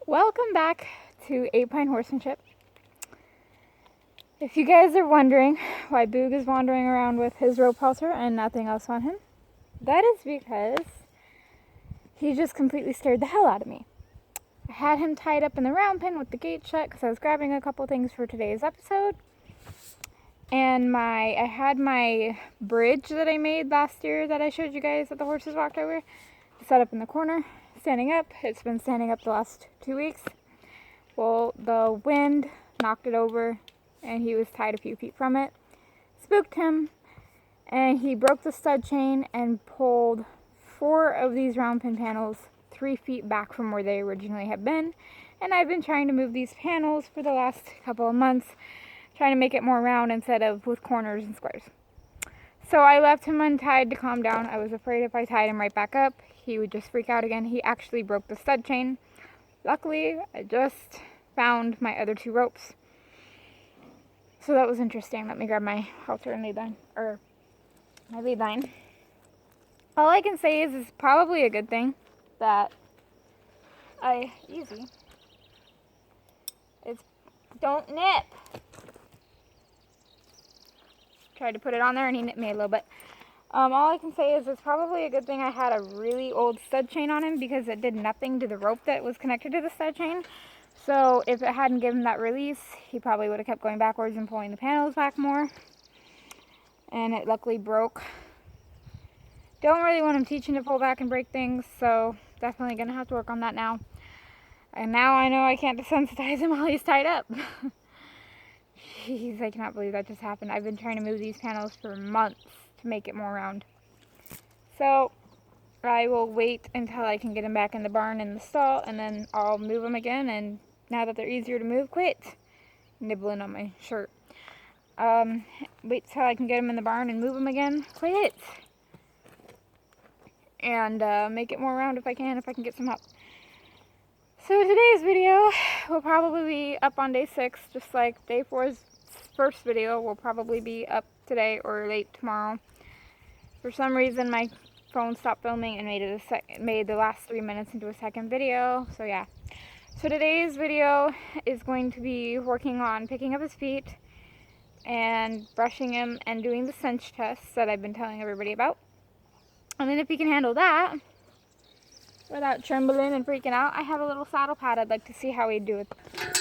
Welcome back to 8 Pine Horsemanship. If you guys are wondering why Boog is wandering around with his rope halter and nothing else on him, that is because he just completely scared the hell out of me. I had him tied up in the round pen with the gate shut because I was grabbing a couple things for today's episode. And I had my bridge that I made last year that I showed you guys that the horses walked over set up in the corner, standing up. It's been standing up the last 2 weeks. Well, the wind knocked it over and he was tied a few feet from it. Spooked him and he broke the stud chain and pulled 4 of these round pin panels 3 feet back from where they originally had been. And I've been trying to move these panels for the last couple of months, trying to make it more round instead of with corners and squares. So I left him untied to calm down. I was afraid if I tied him right back up, he would just freak out again. He actually broke the stud chain. Luckily, I just found my other 2 ropes. So that was interesting. Let me grab my halter and lead line, or my lead line. All I can say is it's probably a good thing that don't nip. Tried to put it on there and he nipped me a little bit. All I can say is it's probably a good thing I had a really old stud chain on him because it did nothing to the rope that was connected to the stud chain. So if it hadn't given that release, he probably would have kept going backwards and pulling the panels back more. And it luckily broke. Don't really want him teaching to pull back and break things, so definitely going to have to work on that now. And now I know I can't desensitize him while he's tied up. Jeez, I cannot believe that just happened. I've been trying to move these panels for months to make it more round. So I will wait until I can get them back in the barn in the stall, and then I'll move them again. And now that they're easier to move, quit nibbling on my shirt. Wait till I can get them in the barn and move them again, quit, and make it more round if I can get some help. So today's video will probably be up on day 6, just like day 4's first video will probably be up today or late tomorrow. For some reason, my phone stopped filming and made the last 3 minutes into a second video. So yeah. So today's video is going to be working on picking up his feet and brushing him and doing the cinch tests that I've been telling everybody about. And then if he can handle that without trembling and freaking out, I have a little saddle pad I'd like to see how he'd do it.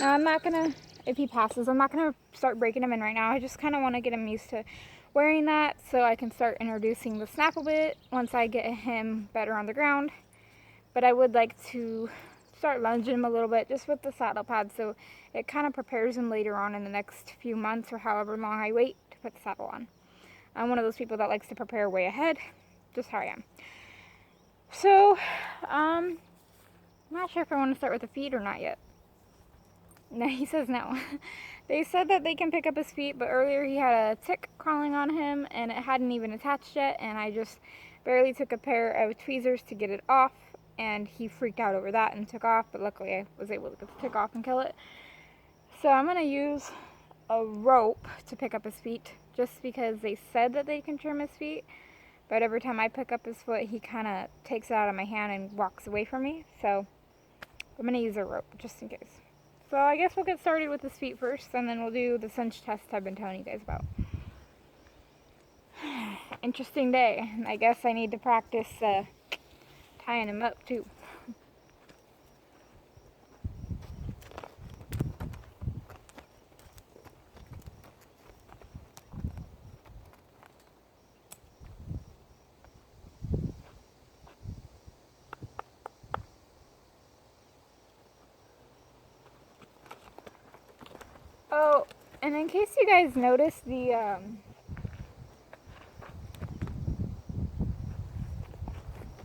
Now I'm not gonna, if he passes, I'm not gonna start breaking him in right now. I just kind of want to get him used to wearing that so I can start introducing the Snapple bit once I get him better on the ground. But I would like to start lunging him a little bit just with the saddle pad so it kind of prepares him later on in the next few months or however long I wait to put the saddle on. I'm one of those people that likes to prepare way ahead, just how I am. So, I'm not sure if I want to start with the feet or not yet. No, he says no. They said that they can pick up his feet, but earlier he had a tick crawling on him and it hadn't even attached yet, and I just barely took a pair of tweezers to get it off, and he freaked out over that and took off, but luckily I was able to get the tick off and kill it. So I'm going to use a rope to pick up his feet, just because they said that they can trim his feet, but every time I pick up his foot, he kind of takes it out of my hand and walks away from me, so I'm going to use a rope just in case. So I guess we'll get started with his feet first, and then we'll do the cinch test I've been telling you guys about. Interesting day. I guess I need to practice tying him up too. Oh, and in case you guys noticed the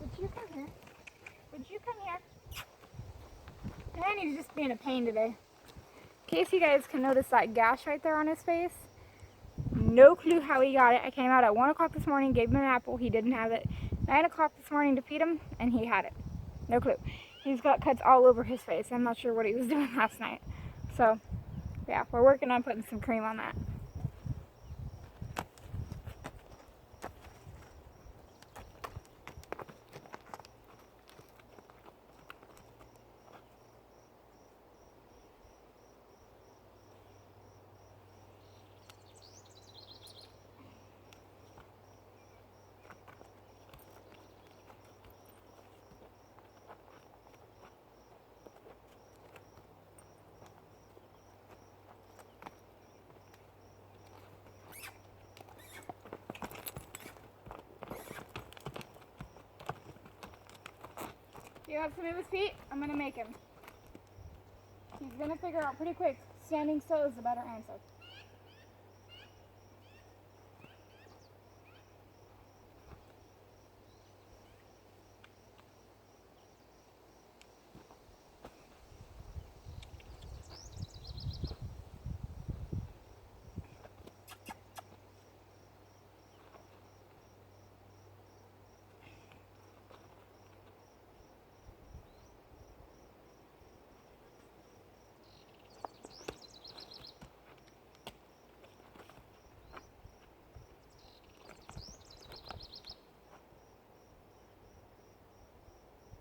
Would you come here? And he's just being a pain today. In case you guys can notice that gash right there on his face. No clue how he got it. I came out at 1 o'clock this morning, gave him an apple, he didn't have it. 9 o'clock this morning to feed him, and he had it. No clue. He's got cuts all over his face. I'm not sure what he was doing last night. So, yeah, we're working on putting some cream on that. He wants to move his feet, I'm gonna make him. He's gonna figure out pretty quick, standing still is the better answer.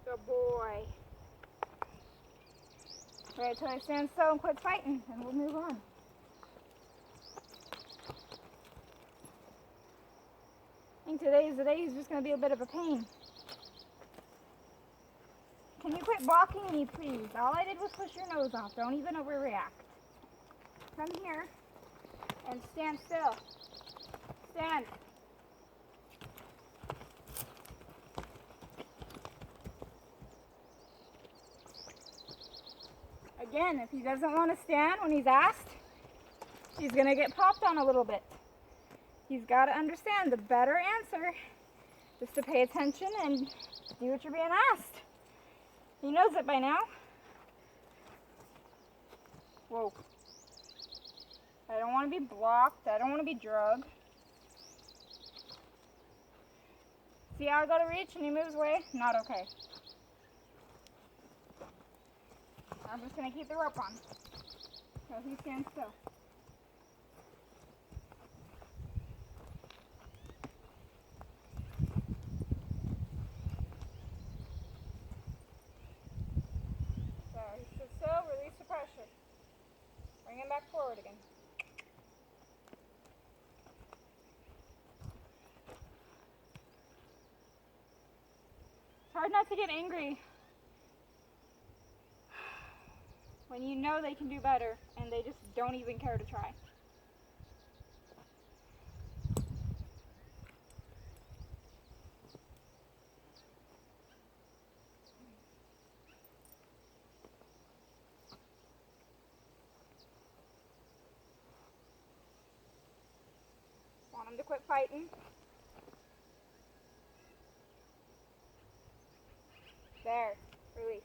Good boy. Wait till he stands still and quits fighting, and we'll move on. I think today is the day he's just going to be a bit of a pain. Can you quit blocking me, please? All I did was push your nose off. Don't even overreact. Come here and stand still. Stand. Again, if he doesn't want to stand when he's asked, he's going to get popped on a little bit. He's got to understand the better answer is to pay attention and do what you're being asked. He knows it by now. Whoa. I don't want to be blocked. I don't want to be drugged. See how I go to reach and he moves away? Not okay. I'm just going to keep the rope on so he stands still. There, he sits still, release the pressure. Bring him back forward again. It's hard not to get angry when you know they can do better and they just don't even care to try. Want them to quit fighting. There, release.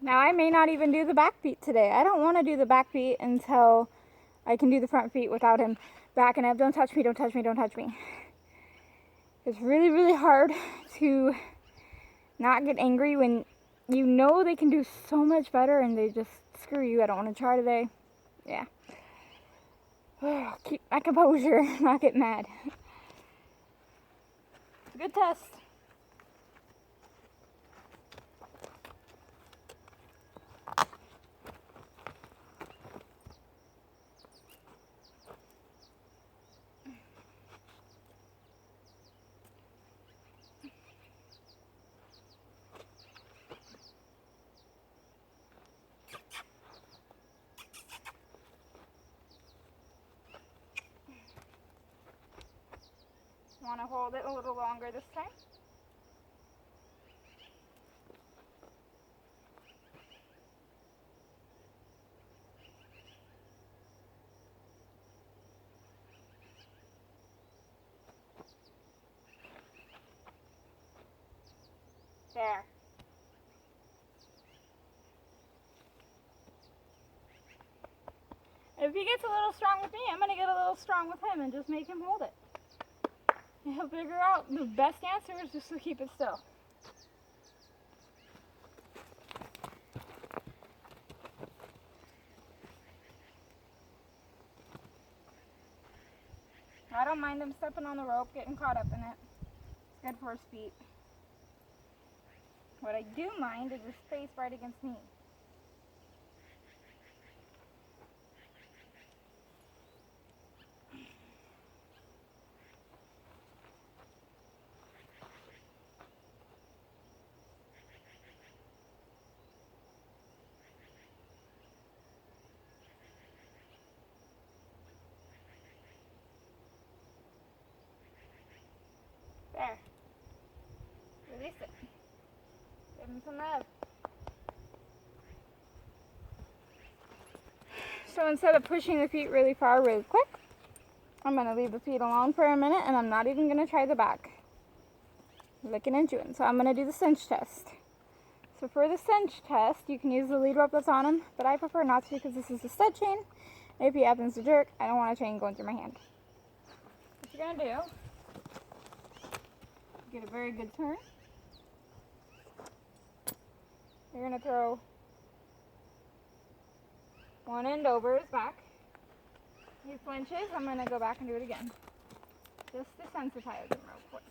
Now I may not even do the back beat today. I don't want to do the back beat until I can do the front feet without him backing up. Don't touch me, don't touch me, don't touch me. It's really, really hard to not get angry when you know they can do so much better and they just screw you. I don't want to try today. Yeah. Keep my composure, not get mad. It's a good test. Want to hold it a little longer this time? There. If he gets a little strong with me, I'm going to get a little strong with him and just make him hold it. And he'll figure out the best answer is just to keep it still. I don't mind him stepping on the rope, getting caught up in it. It's good for his feet. What I do mind is his face right against me. There. Release it. Give him some love. So instead of pushing the feet really far really quick, I'm going to leave the feet alone for a minute, and I'm not even going to try the back. Licking and chewing. So I'm going to do the cinch test. So for the cinch test, you can use the lead rope that's on him, but I prefer not to because this is a stud chain. If he happens to jerk, I don't want a chain going through my hand. What you're going to do, get a very good turn. You're going to throw one end over his back. He flinches. I'm going to go back and do it again. Just to sensitize him real quick.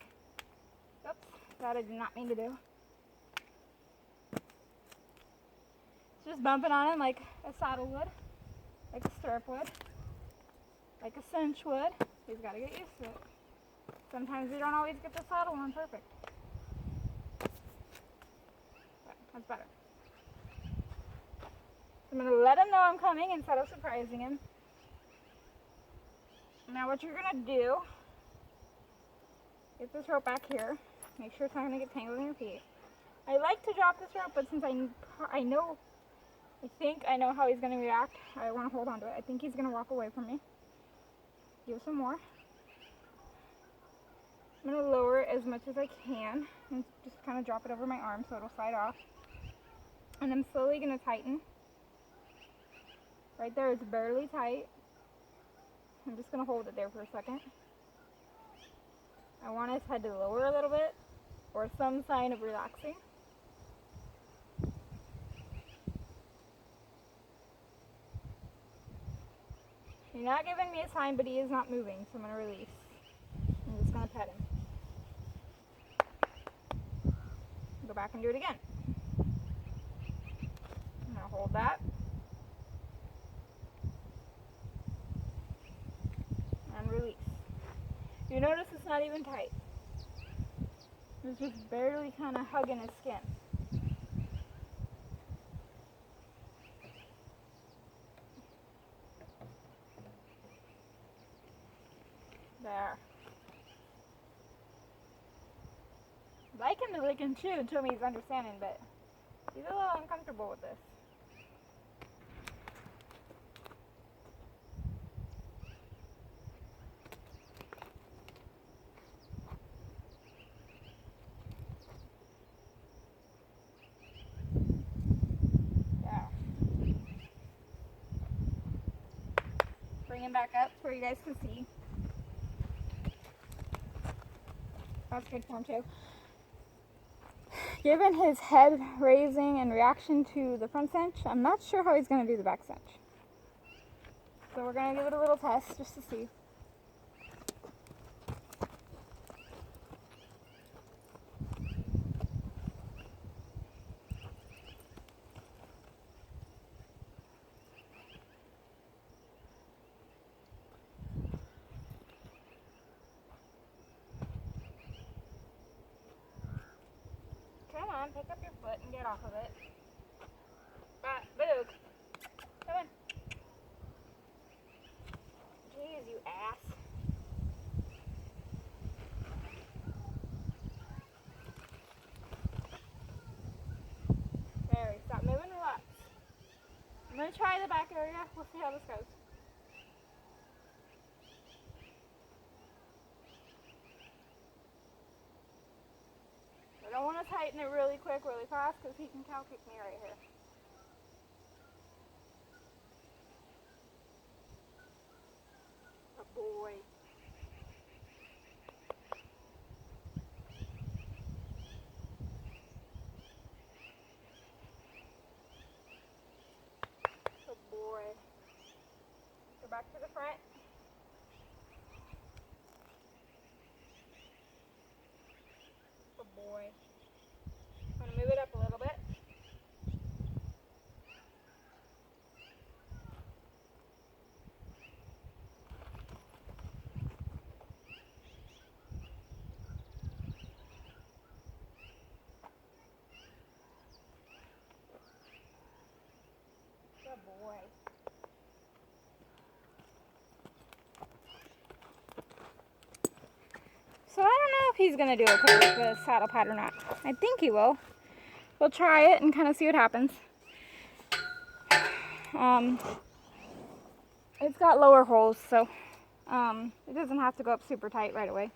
Oops, that I did not mean to do. Just bumping on him like a saddle would, like a stirrup would, like a cinch would. He's got to get used to it. Sometimes you don't always get the saddle on perfect. But that's better. I'm going to let him know I'm coming instead of surprising him. Now what you're going to do, get this rope back here. Make sure it's not going to get tangled in your feet. I like to drop this rope, but since I think I know how he's going to react, I want to hold on to it. I think he's going to walk away from me. Give some more. I'm going to lower it as much as I can and just kind of drop it over my arm so it'll slide off. And I'm slowly going to tighten. Right there, it's barely tight. I'm just going to hold it there for a second. I want his head to lower a little bit or some sign of relaxing. You're not giving me a sign, but he is not moving, so I'm going to release. I'm just going to pet him. Go back and do it again. I'm going to hold that. And release. You notice it's not even tight. It's just barely kind of hugging his skin. There. I'd like him to lick and chew until he's understanding, but he's a little uncomfortable with this. There. Bring him back up so you guys can see. That's good for him too. Given his head raising and reaction to the front cinch, I'm not sure how he's going to do the back cinch. So we're going to give it a little test just to see. Come on, pick up your foot and get off of it. Boog. Come on. Jeez, you ass. There, stop moving, relax. I'm going to try the back area. We'll see how this goes. I don't want to tighten it really quick, really fast, because he can cow kick me right here. A boy. Good boy. Go back to the front. Good boy. I'm going to move it up a little bit. Good boy. So I don't know if he's going to do okay with the saddle pad or not. I think he will. We'll try it and kind of see what happens. It's got lower holes, so it doesn't have to go up super tight right away.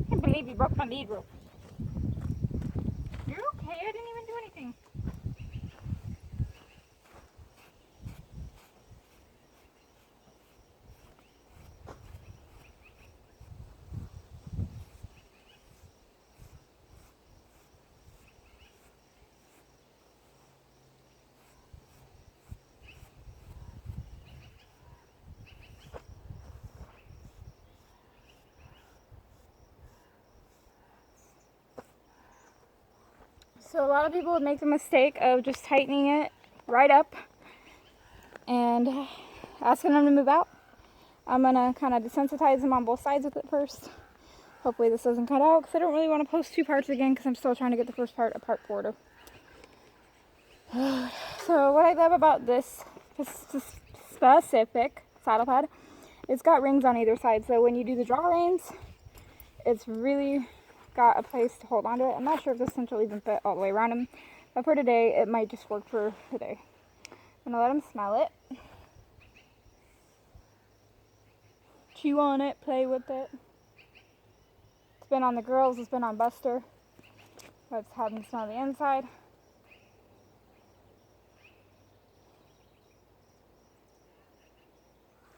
I can't believe you broke my lead rope. You're okay, I didn't even do anything. So a lot of people would make the mistake of just tightening it right up and asking them to move out. I'm going to kind of desensitize them on both sides with it first. Hopefully this doesn't cut out because I don't really want to post two parts again because I'm still trying to get the first part a part quarter. So what I love about this specific saddle pad, it's got rings on either side. So when you do the draw reins, it's really got a place to hold onto it. I'm not sure if this cinch will even fit all the way around him, but for today it might just work for today. I'm gonna let him smell it, chew on it, play with it. It's been on the girls, it's been on Buster. Let's have him smell the inside.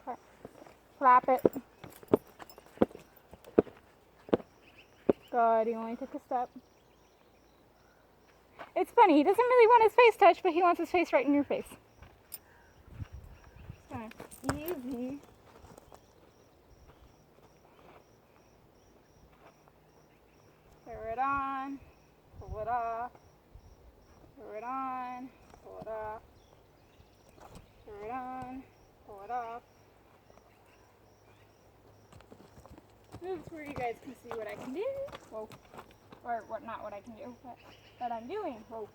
Okay. Flap it. Good, he only took a step. It's funny, he doesn't really want his face touched, but he wants his face right in your face. It's kind of easy. Throw it on, pull it off. Throw it on, pull it off. Throw it on, pull it off. This is where you guys can see what I can do. Whoa. Or what, not what I can do, but what I'm doing. Whoa.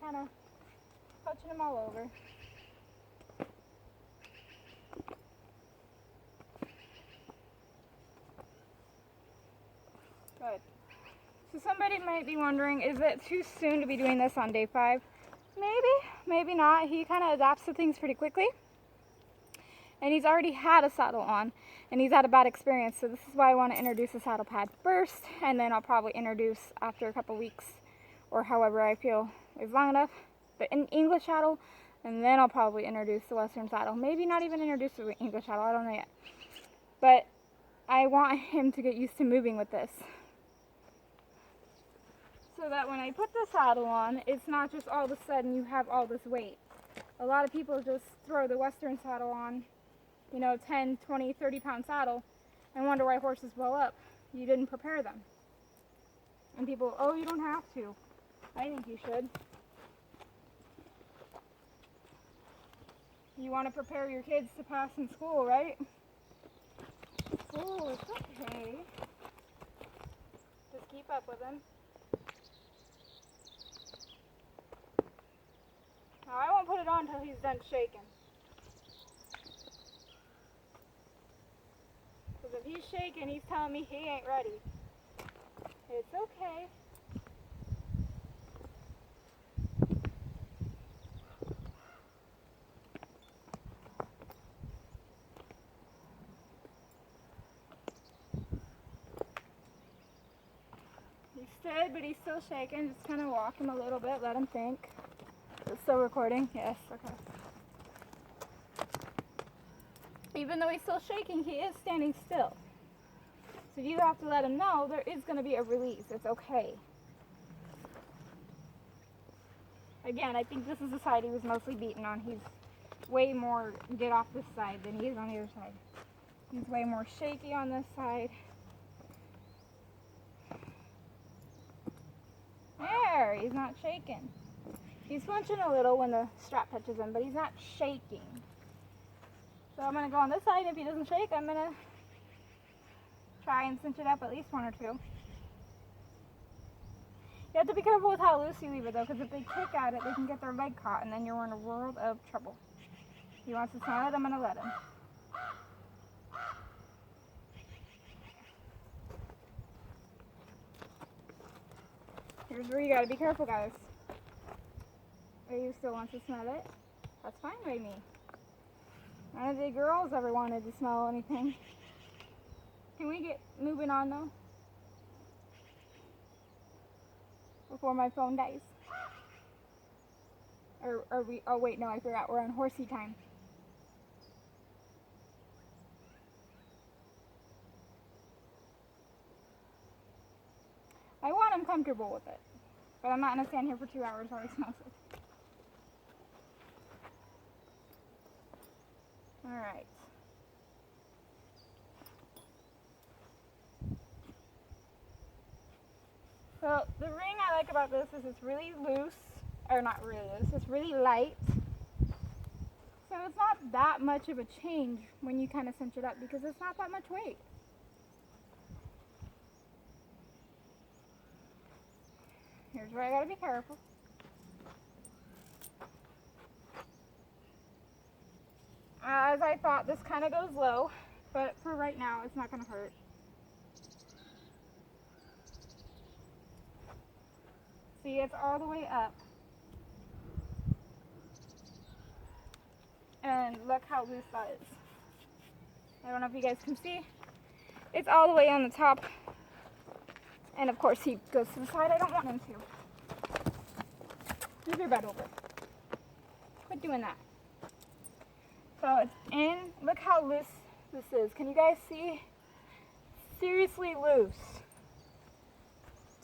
Kind of touching them all over. Good. So somebody might be wondering, is it too soon to be doing this on day 5? Maybe, maybe not. He kind of adapts to things pretty quickly. And he's already had a saddle on, and he's had a bad experience, so this is why I want to introduce the saddle pad first, and then I'll probably introduce after a couple weeks, or however I feel is long enough, the English saddle, and then I'll probably introduce the Western saddle. Maybe not even introduce the English saddle, I don't know yet. But I want him to get used to moving with this, so that when I put the saddle on, it's not just all of a sudden you have all this weight. A lot of people just throw the Western saddle on, you know, 10, 20, 30-pound saddle, and wonder why horses blow up. You didn't prepare them. And people, oh, you don't have to. I think you should. You want to prepare your kids to pass in school, right? Oh, it's okay. Just keep up with them. Now, I won't put it on until he's done shaking. Because if he's shaking, he's telling me he ain't ready. It's okay. He stood, but he's still shaking. Just kind of walk him a little bit, let him think. It's still recording? Yes, okay. Even though he's still shaking, he is standing still. So you have to let him know there is going to be a release. It's okay. Again, I think this is the side he was mostly beaten on. He's way more get off this side than he is on the other side. He's way more shaky on this side. There, he's not shaking. He's flinching a little when the strap touches him, but he's not shaking. So I'm going to go on this side. If he doesn't shake, I'm going to try and cinch it up at least one or two. You have to be careful with how loose you leave it though, because if they kick at it, they can get their leg caught, and then you're in a world of trouble. If he wants to smell it, I'm going to let him. Here's where you got to be careful, guys. Rayu still wants to smell it. That's fine by me. None of the girls ever wanted to smell anything. Can we get moving on though? Before my phone dies. Or are we, oh wait, no, I forgot, we're on horsey time. I want him comfortable with it, but I'm not going to stand here for 2 hours while he smells it. Alright. So the ring I like about this is it's really loose, or not really loose, it's really light. So it's not that much of a change when you kind of cinch it up because it's not that much weight. Here's where I gotta be careful. As I thought, this kind of goes low, but for right now, it's not gonna hurt. See, it's all the way up. And look how loose that is. I don't know if you guys can see. It's all the way on the top. And of course he goes to the side. I don't want him to. Move your bed over. Quit doing that. So it's in. Look how loose this is. Can you guys see? Seriously loose.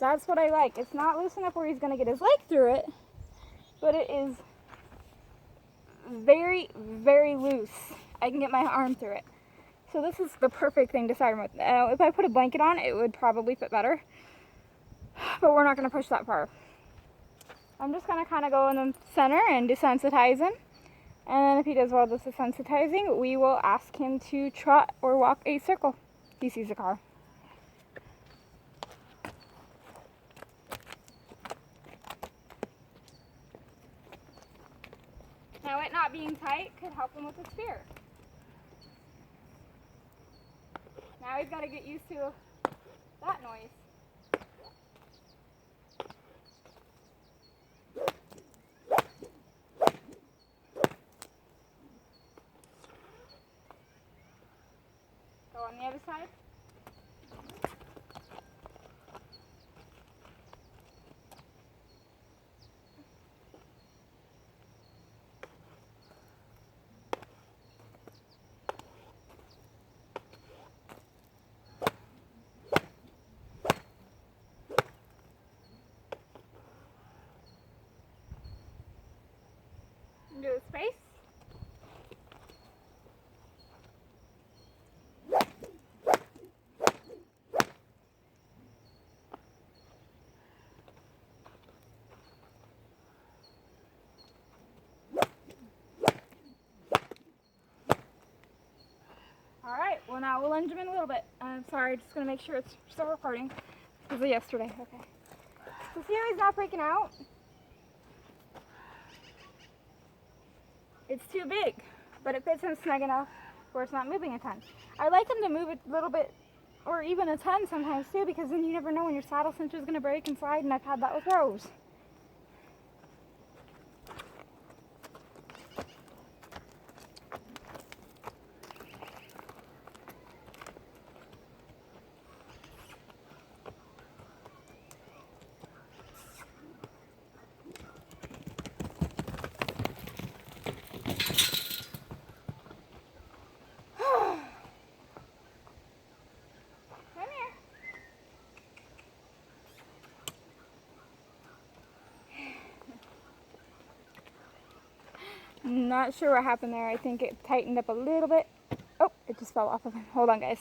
That's what I like. It's not loose enough where he's going to get his leg through it. But it is very, very loose. I can get my arm through it. So this is the perfect thing to start him with. If I put a blanket on, it would probably fit better. But we're not going to push that far. I'm just going to kind of go in the center and desensitize him. And then if he does well with desensitizing, we will ask him to trot or walk a circle. He sees a car. Now it not being tight could help him with his fear. Now he's got to get used to that noise. Go on the other side. Do his face. Alright, well now we'll lunge him in a little bit. I'm sorry, just going to make sure it's still recording. This was yesterday, okay. So see how he's not freaking out? It's too big, but it fits him snug enough where it's not moving a ton. I like him to move a little bit, or even a ton sometimes too, because then you never know when your saddle cinch is going to break and slide, and I've had that with Rose. Not sure what happened there. I think it tightened up a little bit. Oh, it just fell off of him. Hold on, guys.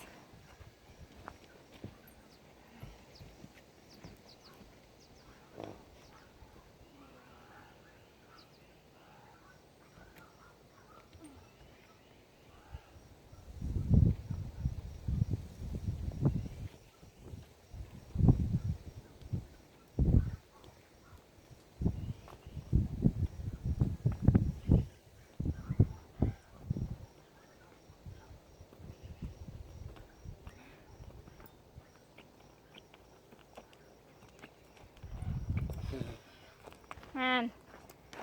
Man,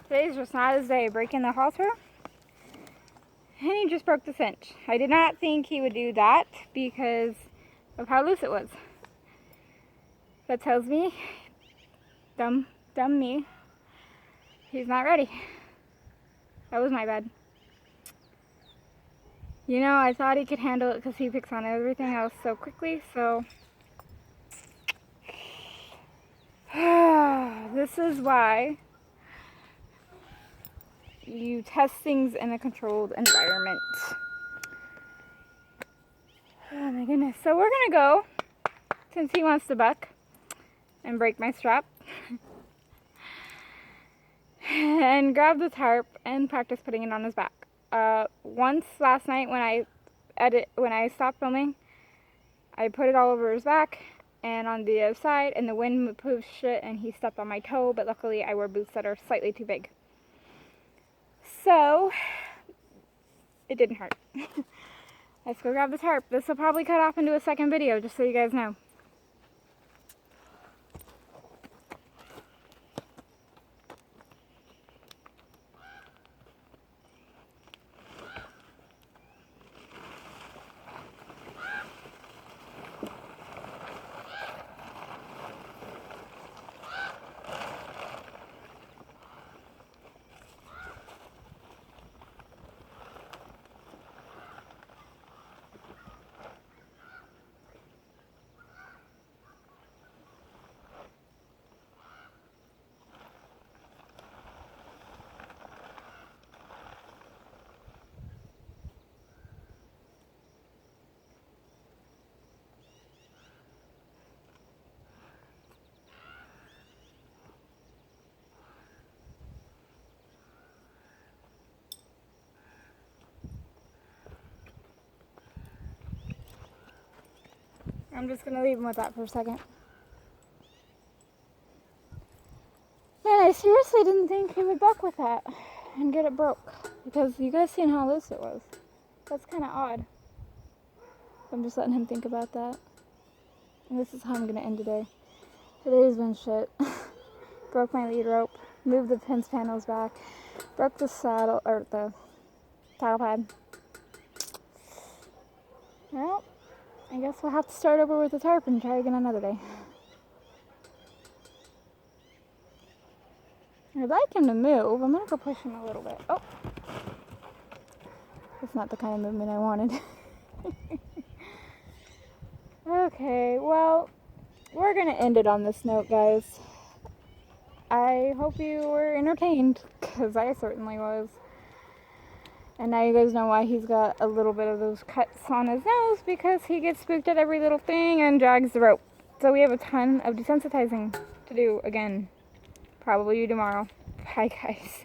today's just not his day. Breaking the halter, and he just broke the cinch. I did not think he would do that because of how loose it was. That tells me, dumb me, he's not ready. That was my bad. You know, I thought he could handle it because he picks on everything else so quickly, so this is why you test things in a controlled environment. Oh my goodness. So we're gonna go, since he wants to buck, and break my strap. And grab the tarp and practice putting it on his back. Once last night when I stopped filming, I put it all over his back and on the other side, and the wind pushed it and he stepped on my toe, but luckily I wear boots that are slightly too big. So, it didn't hurt. Let's go grab the tarp. This will probably cut off into a second video, just so you guys know. I'm just going to leave him with that for a second. Man, I seriously didn't think he would buck with that and get it broke. Because you guys seen how loose it was. That's kind of odd. I'm just letting him think about that. And this is how I'm going to end today. Today's been shit. Broke my lead rope. Moved the pins panels back. Broke the saddle, or the towel pad. Well, I guess we'll have to start over with the tarp and try again another day. I'd like him to move. I'm going to go push him a little bit. Oh. That's not the kind of movement I wanted. Okay, well, we're going to end it on this note, guys. I hope you were entertained, because I certainly was. And now you guys know why he's got a little bit of those cuts on his nose, because he gets spooked at every little thing and drags the rope. So we have a ton of desensitizing to do again. Probably tomorrow. Bye, guys.